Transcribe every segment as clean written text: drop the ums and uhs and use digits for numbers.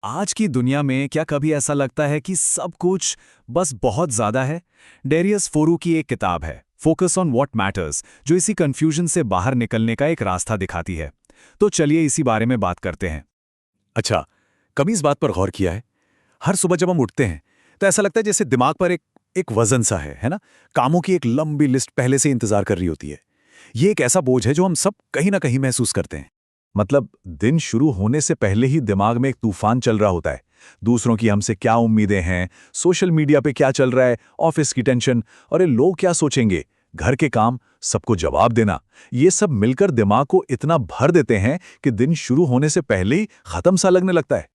आज की दुनिया में क्या कभी ऐसा लगता है कि सब कुछ बस बहुत ज्यादा है? डेरियस फोरू की एक किताब है, फोकस ऑन व्हाट मैटर्स, जो इसी कंफ्यूजन से बाहर निकलने का एक रास्ता दिखाती है। तो चलिए इसी बारे में बात करते हैं। अच्छा, कभी इस बात पर गौर किया है? हर सुबह जब हम उठते हैं, तो ऐसा लगता है जैसे दिमाग पर एक वजन सा है ना? कामों की एक लंबी लिस्ट पहले से इंतजार कर रही होती है। ये एक ऐसा बोझ है जो हम सब कहीं ना कहीं महसूस करते हैं। मतलब दिन शुरू होने से पहले ही दिमाग में एक तूफान चल रहा होता है। दूसरों की हमसे क्या उम्मीदें हैं, सोशल मीडिया पे क्या चल रहा है, ऑफिस की टेंशन, और ये लोग क्या सोचेंगे, घर के काम, सबको जवाब देना। ये सब मिलकर दिमाग को इतना भर देते हैं कि दिन शुरू होने से पहले ही खत्म सा लगने लगता है।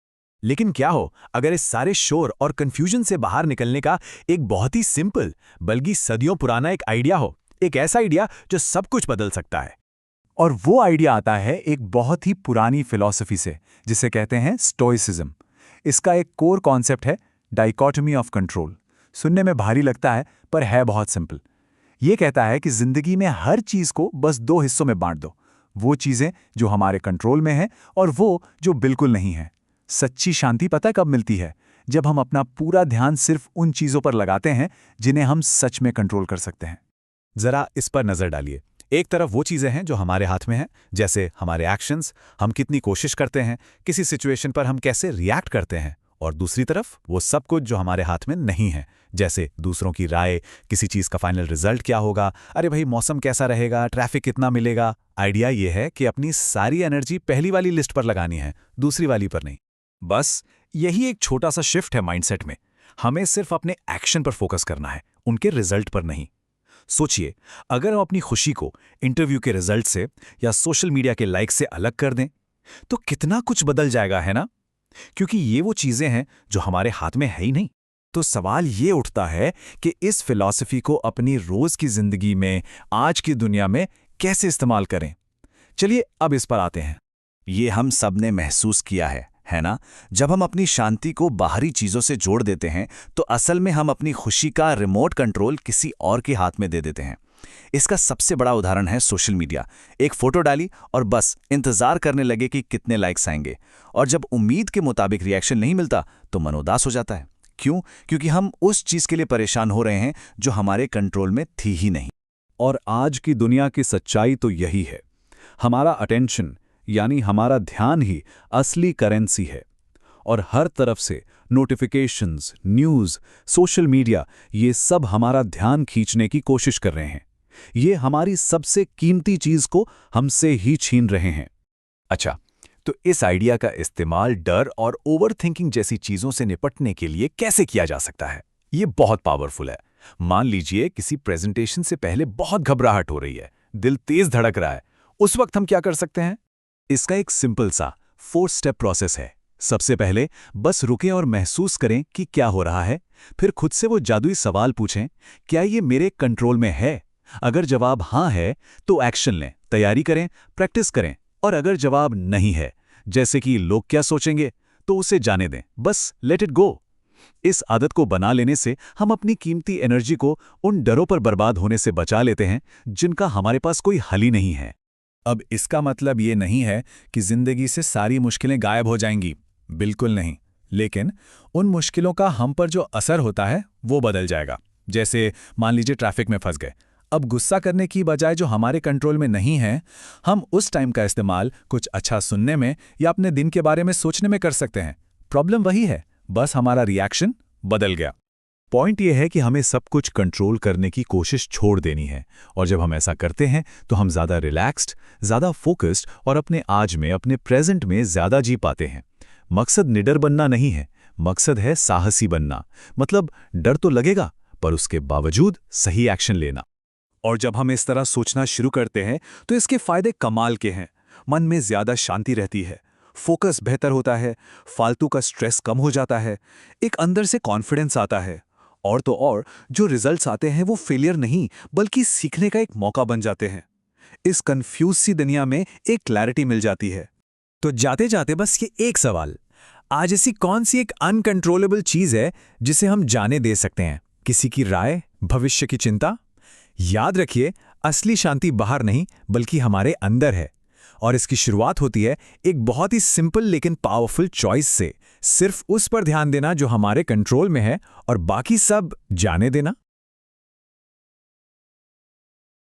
लेकिन क्या हो अगर इस सारे शोर और कंफ्यूजन से बाहर निकलने का एक बहुत ही सिंपल बल्कि सदियों पुराना एक आइडिया हो, एक ऐसा आइडिया जो सब कुछ बदल सकता है। और वो आइडिया आता है एक बहुत ही पुरानी फिलॉसफी से, जिसे कहते हैं स्टोइसिज्म। इसका एक कोर कॉन्सेप्ट है डाइकोटमी ऑफ कंट्रोल। सुनने में भारी लगता है, पर है बहुत सिंपल। ये कहता है कि जिंदगी में हर चीज को बस दो हिस्सों में बांट दो। वो चीजें जो हमारे कंट्रोल में हैं और वो जो बिल्कुल नहीं है। सच्ची शांति पता कब मिलती है? जब हम अपना पूरा ध्यान सिर्फ उन चीजों पर लगाते हैं जिन्हें हम सच में कंट्रोल कर सकते हैं। जरा इस पर नजर डालिए। एक तरफ वो चीजें हैं जो हमारे हाथ में हैं, जैसे हमारे एक्शंस, हम कितनी कोशिश करते हैं, किसी सिचुएशन पर हम कैसे रिएक्ट करते हैं। और दूसरी तरफ वो सब कुछ जो हमारे हाथ में नहीं है, जैसे दूसरों की राय, किसी चीज का फाइनल रिजल्ट क्या होगा, अरे भाई मौसम कैसा रहेगा, ट्रैफिक कितना मिलेगा। आइडिया ये है कि अपनी सारी एनर्जी पहली वाली लिस्ट पर लगानी है, दूसरी वाली पर नहीं। बस यही एक छोटा सा शिफ्ट है माइंडसेट में। हमें सिर्फ अपने एक्शन पर फोकस करना है, उनके रिजल्ट पर नहीं। सोचिए, अगर हम अपनी खुशी को इंटरव्यू के रिजल्ट से या सोशल मीडिया के लाइक से अलग कर दें, तो कितना कुछ बदल जाएगा, है ना? क्योंकि ये वो चीजें हैं जो हमारे हाथ में है ही नहीं। तो सवाल ये उठता है कि इस फिलॉसफी को अपनी रोज की जिंदगी में, आज की दुनिया में कैसे इस्तेमाल करें। चलिए अब इस पर आते हैं। ये हम सब ने महसूस किया है ना? जब हम अपनी शांति को बाहरी चीजों से जोड़ देते हैं, तो असल में हम अपनी खुशी का रिमोट कंट्रोल किसी और के हाथ में दे देते हैं। इसका सबसे बड़ा उदाहरण है सोशल मीडिया। एक फोटो डाली और बस इंतजार करने लगे कि कितने लाइक्स आएंगे, और जब उम्मीद के मुताबिक रिएक्शन नहीं मिलता तो मन उदास हो जाता है। क्यों? क्योंकि हम उस चीज के लिए परेशान हो रहे हैं जो हमारे कंट्रोल में थी ही नहीं। और आज की दुनिया की सच्चाई तो यही है। हमारा अटेंशन, यानी हमारा ध्यान ही असली करेंसी है। और हर तरफ से नोटिफिकेशंस, न्यूज़, सोशल मीडिया, ये सब हमारा ध्यान खींचने की कोशिश कर रहे हैं। ये हमारी सबसे कीमती चीज को हमसे ही छीन रहे हैं। अच्छा, तो इस आइडिया का इस्तेमाल डर और ओवरथिंकिंग जैसी चीजों से निपटने के लिए कैसे किया जा सकता है? ये बहुत पावरफुल है। मान लीजिए किसी प्रेजेंटेशन से पहले बहुत घबराहट हो रही है, दिल तेज धड़क रहा है। उस वक्त हम क्या कर सकते हैं? इसका एक सिंपल सा 4 स्टेप प्रोसेस है। सबसे पहले बस रुकें और महसूस करें कि क्या हो रहा है। फिर खुद से वो जादुई सवाल पूछें, क्या ये मेरे कंट्रोल में है? अगर जवाब हाँ है तो एक्शन लें, तैयारी करें, प्रैक्टिस करें। और अगर जवाब नहीं है, जैसे कि लोग क्या सोचेंगे, तो उसे जाने दें, बस लेट इट गो। इस आदत को बना लेने से हम अपनी कीमती एनर्जी को उन डरों पर बर्बाद होने से बचा लेते हैं जिनका हमारे पास कोई हल ही नहीं है। अब इसका मतलब ये नहीं है कि जिंदगी से सारी मुश्किलें गायब हो जाएंगी, बिल्कुल नहीं। लेकिन उन मुश्किलों का हम पर जो असर होता है वो बदल जाएगा। जैसे मान लीजिए ट्रैफिक में फंस गए। अब गुस्सा करने की बजाय जो हमारे कंट्रोल में नहीं है, हम उस टाइम का इस्तेमाल कुछ अच्छा सुनने में या अपने दिन के बारे में सोचने में कर सकते हैं। प्रॉब्लम वही है, बस हमारा रिएक्शन बदल गया। पॉइंट यह है कि हमें सब कुछ कंट्रोल करने की कोशिश छोड़ देनी है। और जब हम ऐसा करते हैं तो हम ज़्यादा रिलैक्स्ड, ज़्यादा फोकस्ड और अपने आज में, अपने प्रेजेंट में ज़्यादा जी पाते हैं। मकसद निडर बनना नहीं है, मकसद है साहसी बनना। मतलब डर तो लगेगा, पर उसके बावजूद सही एक्शन लेना। और जब हम इस तरह सोचना शुरू करते हैं तो इसके फायदे कमाल के हैं। मन में ज़्यादा शांति रहती है, फोकस बेहतर होता है, फालतू का स्ट्रेस कम हो जाता है, एक अंदर से कॉन्फिडेंस आता है। और तो और जो रिजल्ट्स आते हैं वो फेलियर नहीं, बल्कि सीखने का एक मौका बन जाते हैं। इस कंफ्यूज सी दुनिया में एक क्लैरिटी मिल जाती है। तो जाते जाते बस ये एक सवाल, आज ऐसी कौन सी एक अनकंट्रोलेबल चीज है जिसे हम जाने दे सकते हैं? किसी की राय, भविष्य की चिंता? याद रखिए, असली शांति बाहर नहीं बल्कि हमारे अंदर है। और इसकी शुरुआत होती है एक बहुत ही सिंपल लेकिन पावरफुल चॉइस से। सिर्फ उस पर ध्यान देना जो हमारे कंट्रोल में है और बाकी सब जाने देना।